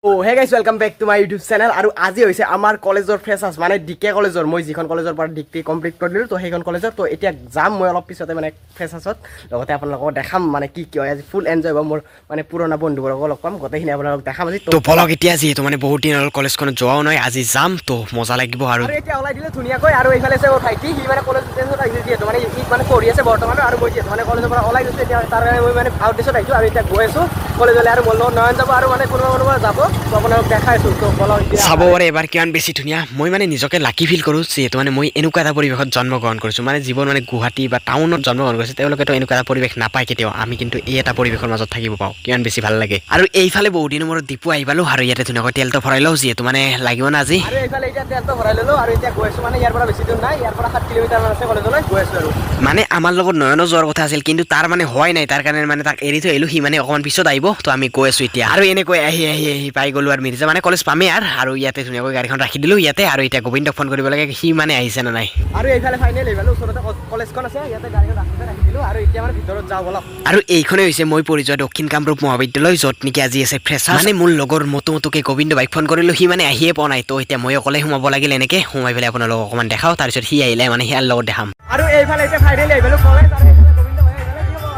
Oh, hey guys, welcome back to my YouTube channel. আৰু আজি হৈছে আমাৰ কলেজৰ ফ্ৰেছাৰ্ছ মানে ডিকে কলেজৰ মই যিখন কলেজৰ পৰা ডিগ্ৰী কমপ্লিট কৰিলোঁ তো সেইখন কলেজৰ তো এতিয়া যাম মই অলপ পিছতে মানে ফ্ৰেছাৰ্ছত লগতে আপোনালোকক দেখাম মানে কি হয় আজি ফুল এনজয় হ'ব মোৰ মানে পুৰণা বন্ধুবোৰক লগ পাম গোটেইখিনি আপোনালোকক দেখাম আজি তো বলক এতিয়া যিহেতু মানে বহুত দিন হ'ল কলেজখনত যোৱাও নাই আজি যাম তো মজা লাগিব আৰু এতিয়া ওলাই দিলে ধুনীয়াকৈ আৰু এইফালে আছে ভাইটি সি মানে কলেজ ড্ৰেছত আহিছে যিহেতু মানে ই মানে পঢ়ি আছে বৰ্তমান আৰু মই যিহেতু মানে কলেজৰ পৰা ওলাই গৈছোঁ এতিয়া তাৰ কাৰণে মই মানে আউট ড্ৰেছত আহিছোঁ আৰু এতিয়া গৈ আছোঁ কলেজলৈ আৰু মোৰ লগত নয়ন যাব আৰু মানে কোনোবা যাব তো আপোনালোক দেখাইছোঁ তো বলক চাব পাৰে এবাৰ কিমান বেছি ধুনীয়া মই মানে নিজকে লাকি ফিল কৰোঁ যিহেতু মানে মই এনেকুৱা এটা পৰিৱেশত জন্মগ্ৰহণ কৰিছোঁ মানে জীৱন মানে গুৱাহাটী বা টাউনত জন্মগ্ৰহণ কৰিছে তেওঁলোকেতো এনেকুৱা এটা পৰিৱেশ নাপায় কেতিয়াও আমি কিন্তু এই এটা পৰিৱেশৰ মাজত থাকিব পাওঁ কিমান বেছি ভাল লাগে আৰু এইফালে বহুত দিনৰ মূৰত ডিপু আহি পালোঁ আৰু ইয়াতে ধুনীয়াকৈ তেলটো ভৰাই লওঁ যিহেতু মানে লাগিব না আজি আৰু এইফালে এতিয়া তেলটো ভৰাই ল'লোঁ আৰু এতিয়া গৈ আছোঁ মানে ইয়াৰ পৰা বেছি দূৰ নাই ইয়াৰ পৰা 7 কিলোমিটাৰ মান আছে কলেজলৈ গৈ আছোঁ আৰু মানে আমাৰ লগত নয়নো যোৱাৰ কথা আছিল কিন্তু তাৰ মানে হোৱাই নাই তাৰ কাৰণে মানে তাক এৰি থৈ আহিলোঁ সি মানে অকণমান পিছত আহিব তো আমি গৈ আছোঁ এতিয়া আৰু এনেকৈ আহি পাই গ'লোঁ আৰু মিৰ্জা মানে কলেজ পামেই আৰু ইয়াতে ধুনীয়াকৈ গাড়ীখন ৰাখি দিলোঁ ইয়াতে আৰু এতিয়া গোবিন্দক ফোন কৰিব লাগে সি মানে আহিছে নে নাই আৰু এইফালে ফাইনেল এইফালে ওচৰতে কলেজখন আছে ইয়াতে গাড়ীখন ৰাখি দিলোঁ আৰু এতিয়া মানে ভিতৰত যাওঁ বলক আৰু এইখনেই হৈছে মই পঢ়ি যোৱা দক্ষিণ কামৰূপ মহাবিদ্যালয় য'ত নেকি আজি আছে ফ্ৰেছাৰ্ছ মানে মোৰ লগৰ মটোকে গোবিন্দ বাইক ফোন কৰিলোঁ সি মানে আহিয়ে পোৱা নাই তো এতিয়া মই অকলে সোমাব লাগিল এনেকৈ সোমাই পেলাই আপোনালোকক অকণমান দেখাওঁ তাৰপিছত সি আহিলে মানে সিয়াৰ লগত দেখাম আৰু এইফালে এতিয়া ফাইনেল এইফালে কলেজ আৰু এইফালে গোবিন্দ ভাই এইফালে কি হ'ব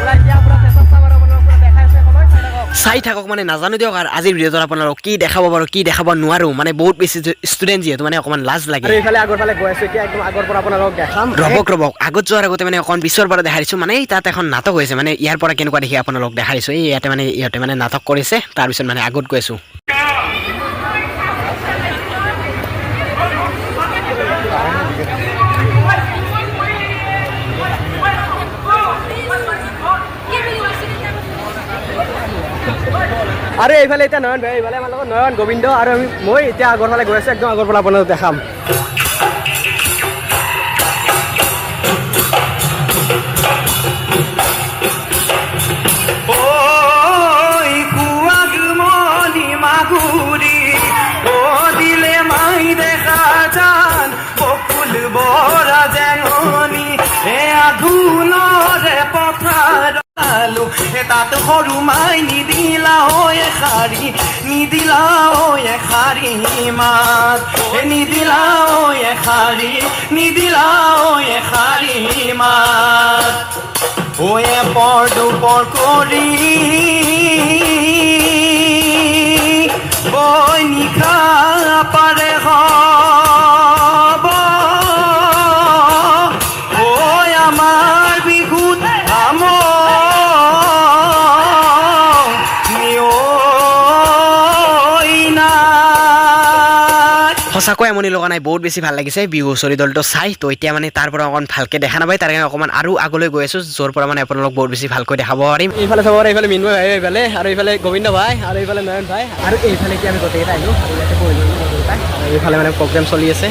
ওলাই এতিয়া পুৰা ফ্ৰেছাৰ্ছ চাম আৰু আপোনালোকক পুৰা দেখাই আছে কলেজ চাই থাকক মানে নাজানো দিয়ক আৰু আজিৰ ভিডিঅ'টোত আপোনালোকক কি দেখাব পাৰোঁ কি দেখাব নোৱাৰোঁ মানে বহুত বেছি ষ্টুডেণ্ট যিহেতু মানে অকণমান লাজ লাগে আৰু এইফালে আগৰ ফালে গৈ আছোঁ এতিয়া একদম আগৰ পৰা আপোনালোকক দেখাম ৰ'বক আগত যোৱাৰ আগতে মানে অকণ পিছৰ পৰা দেখাই দিছোঁ মানে তাত এখন নাটক হৈছে মানে ইয়াৰ পৰা কেনেকুৱা দেখি আপোনালোকক দেখাই দিছোঁ এই ইয়াতে মানে ইহঁতে মানে নাটক কৰিছে তাৰপিছত মানে আগত গৈ আছোঁ আৰু এইফালে এতিয়া নয়ন ভাই এইফালে আমাৰ লগত নয়ন গোবিন্দ আৰু মই এতিয়া আগৰ ফালে গৈ আছোঁ একদম আগৰ পৰা আপোনালোকক দেখাম তাত সৰু মাই নিদিলা মাত নিদিলা মাত ওয়ে পৰ দুপৰ কৰি বৈ নিশা পাৰে হব ওই আমাৰ বিহুত সঁচাকৈ আমনি লগা নাই বহুত বেছি ভাল লাগিছে বিহু হুঁচৰি দলটো চাই তো এতিয়া মানে তাৰ পৰা অকণ ভালকৈ দেখা নাপায় তাৰ কাৰণে অকণমান আৰু আগলৈ গৈ আছোঁ য'ৰ পৰা মানে আপোনালোক বহুত বেছি ভালকৈ দেখাব পাৰিম এইফালে চাব এইফালে মিনময় ভাই এইফালে আৰু এইফালে গোবিন্দ ভাই আৰু এইফালে নয়ন ভাই আৰু এইফালে এতিয়া আমি গোটেইকেইটা আহিলোঁ আৰু ইয়াতে বহিলোঁ গোটেইকেইটাই আৰু এইফালে মানে প্ৰগ্ৰেম চলি আছে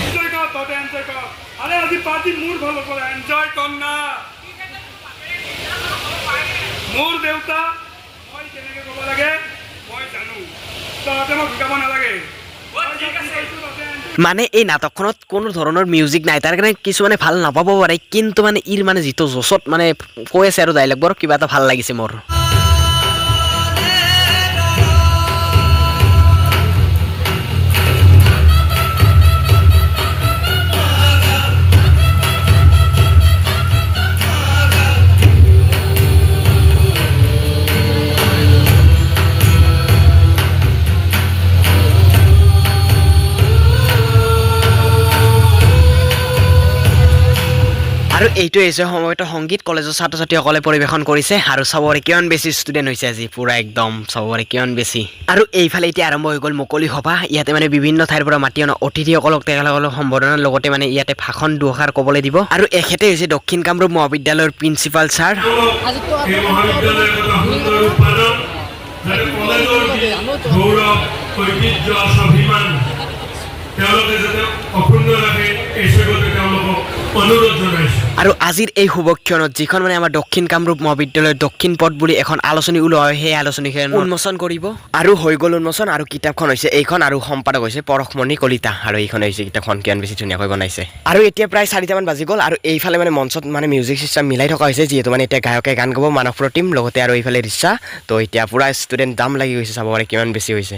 মোৰ দেউতা মই কেনেকৈ ক'ব লাগে মই জানো তহঁতে মোক শিকাব নালাগে মানে এই নাটকখনত কোনো ধৰণৰ মিউজিক নাই তাৰ কাৰণে কিছুমানে ভাল নাপাব পাৰে কিন্তু মানে ইৰ মানে যিটো জচত মানে কৈ আছে আৰু ডাইলগবোৰ কিবা এটা ভাল লাগিছে মোৰ আৰু এইটো হৈছে সময়ত সংগীত কলেজৰ ছাত্ৰ ছাত্ৰীসকলে পৰিৱেশন কৰিছে আৰু চবৰে কিমান বেছি ষ্টুডেণ্ট হৈছে আজি পুৰা একদম চবৰে কিমান বেছি আৰু এইফালে এতিয়া আৰম্ভ হৈ গ'ল মুকলি সভা ইয়াতে মানে বিভিন্ন ঠাইৰ পৰা মাতি অনা অতিথিসকলক তেওঁলোকক সম্বোধনৰ লগতে মানে ইয়াতে ভাষণ দুষাৰ ক'বলৈ দিব আৰু এখেতে হৈছে দক্ষিণ কামৰূপ মহাবিদ্যালয়ৰ প্ৰিন্সিপাল ছাৰ তেওঁলোকে যাতে অক্ষুণ্ণ ৰাখে এই স্বৰ্গতে তেওঁলোকক অনুৰোধ জনাইছোঁ। আৰু আজিৰ এই শুভক্ষণত যিখন মানে আমাৰ দক্ষিণ কামৰূপ মহাবিদ্যালয়ৰ দক্ষিণ পথ বুলি এখন আলোচনী ওলোৱা হয়, সেই আলোচনীখন উন্মোচন কৰিব আৰু হৈ গ'ল উন্মোচন। আৰু কিতাপখন হৈছে এইখন আৰু সম্পাদক হৈছে পৰশমণি কলিতা আৰু এইখন হৈছে কিতাপখন কিমান বেছি ধুনীয়াকৈ বনাইছে। আৰু এতিয়া প্ৰায় 4টামান বাজি গ'ল আৰু এইফালে মানে মঞ্চত মানে মিউজিক চিষ্টেম মিলাই থকা হৈছে, যিহেতু মানে এতিয়া গায়কে গান গাব মানৱ প্ৰতিম লগতে আৰু এইফালে ৰিচা। তো এতিয়া পুৰা ষ্টুডেণ্ট দাম লাগি গৈছে, চাব পাৰে কিমান বেছি হৈছে।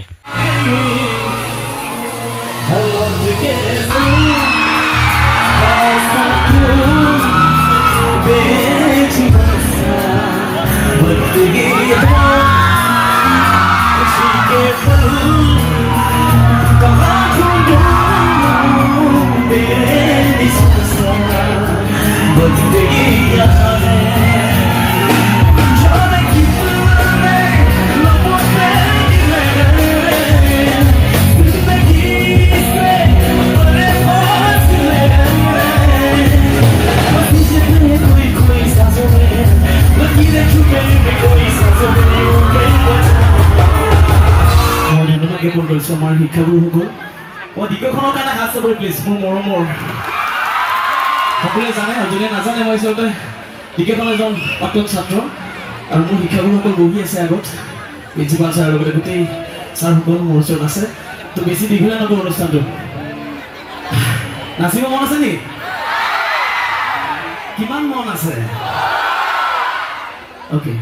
আমাৰ শিক্ষাগুৰুসকল দ্বিতীয়খনৰ কাৰণে হাত চাপৰি প্লিজ। মোৰ মৰমৰ সকলোৱে জানে আৰু যোনে নাজানে, মই আচলতে দ্বিতীয়খন এজন প্ৰাক্তন ছাত্ৰ আৰু মোৰ শিক্ষাগুৰুসকল বহি আছে আগত, প্ৰিন্সিপাল ছাৰৰ লগতে গোটেই ছাৰসকল মোৰ ওচৰত আছে। তো বেছি দীঘলীয়া নকৰোঁ অনুষ্ঠানটো। নাচিব মন আছে নেকি? কিমান মন আছে? অ'কে।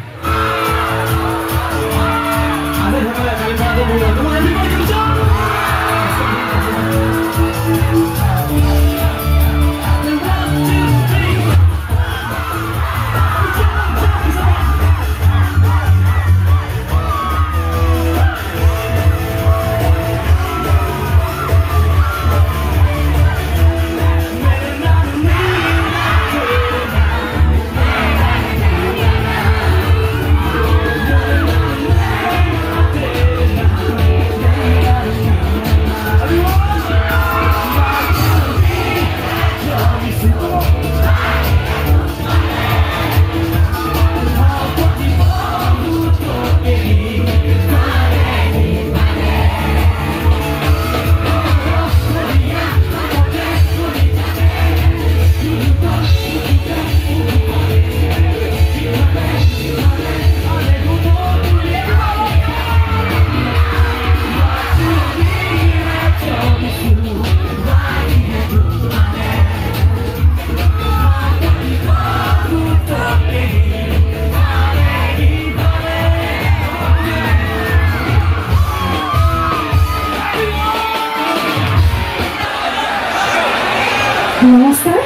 নমস্কাৰ।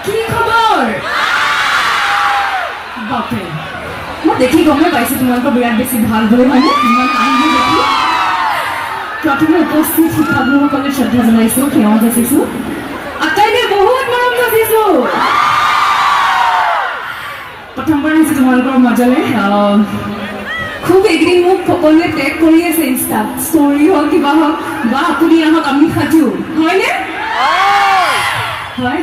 কি খবৰ? বাপৰে, মই দেখি গমেই পাইছোঁ তোমালোকৰ বিৰাট বেছি ভাল বুলি, হয়নে? ইমান আনন্দ দেখি প্ৰথমে উপস্থিত শিক্ষাগুৰুসকলে শ্ৰদ্ধা জনাইছোঁ, সেৱা যাচিছোঁ, আটাইকে বহুত মৰম যাচিছোঁ। প্ৰথমবাৰ আহিছোঁ তোমালোকৰ মাজলৈ। খুব এইকেইদিন মোক সকলোৱে টেগ কৰি আছে ইনষ্টাত, ষ্টৰি হওক কিবা হওক, বা আপুনি আহক আমি সাজু, হয়নে? হয়,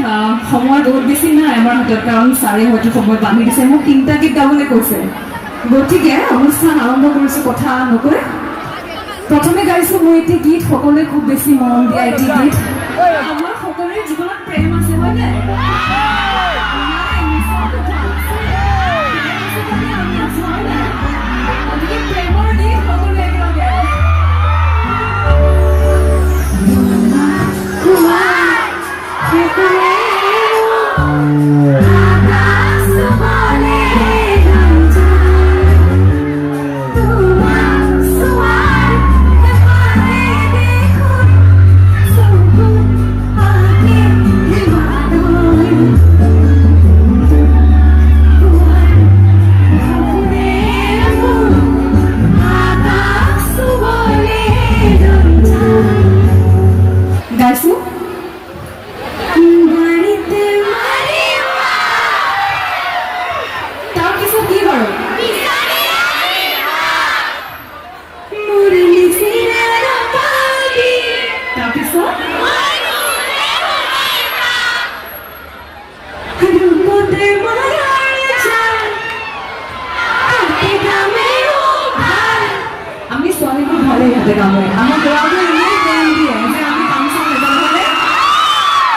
সময় বহুত বেছি নাই আমাৰ হাতত, কাৰণ ছাৰে হয়তো সময় বান্ধি দিছে। মোক 3টা গীত গাবলৈ কৈছে, গতিকে অনুষ্ঠান আৰম্ভ কৰিছোঁ কথা নকৈ। প্ৰথমে গাইছোঁ মই এটি গীত, সকলোৱে খুব বেছি মৰম দিয়া এটি গীত। আমাৰ সকলোৰে জীৱনত প্ৰেম আছে, হয়নে? প্ৰেমৰ গীত সকলোৱে একেলগে। সিহঁতে কাম হয় আমাৰ ল'ৰাবোৰ ইমান জ্ঞান দিয়ে যে আমি কাম চাম নাজানো হ'লে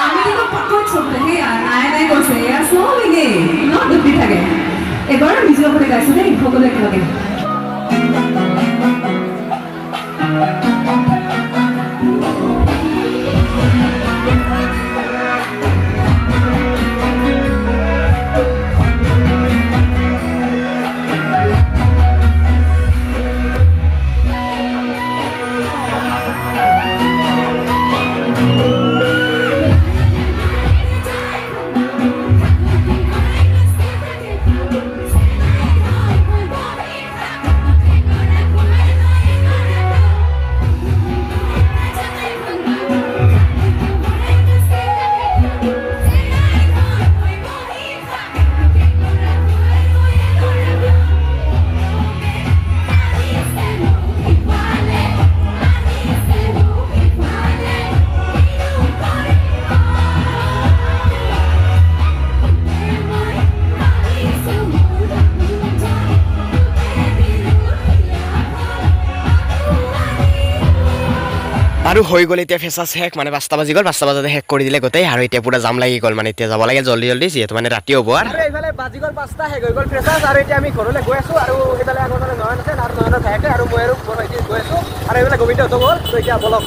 আমি কিন্তু পাকত চবে সেয়া নাই কৈছে এয়া চলিগে ন ডুবি থাকে এবাৰ নিজৰ লগতে গাইছোঁ দেই সকলোৱে একেলগে আৰু হৈ গ'ল এতিয়া ফেচাছ শেষ মানে 5টা বাজি গ'ল 5টা বজাতে শেষ কৰি দিলে গোটেই আৰু এতিয়া পুৰা জাম লাগি গ'ল মানে এতিয়া যাব লাগে জল্দি যিহেতু মানে ৰাতি হ'ব আৰু এইফালে বাজি গ'ল 5টা শেষ হৈ গ'ল ফ্ৰেছাৰ্ছ আৰু এতিয়া আমি ঘৰলৈ গৈ আছোঁ আৰু সেইফালে আগৰ নয়ন আছে আৰু নয়নৰ ভায়েকে আৰু মই আৰু গৈ আছোঁ আৰু এইফালে গোবিন্দ গ'ল তো এতিয়া বলক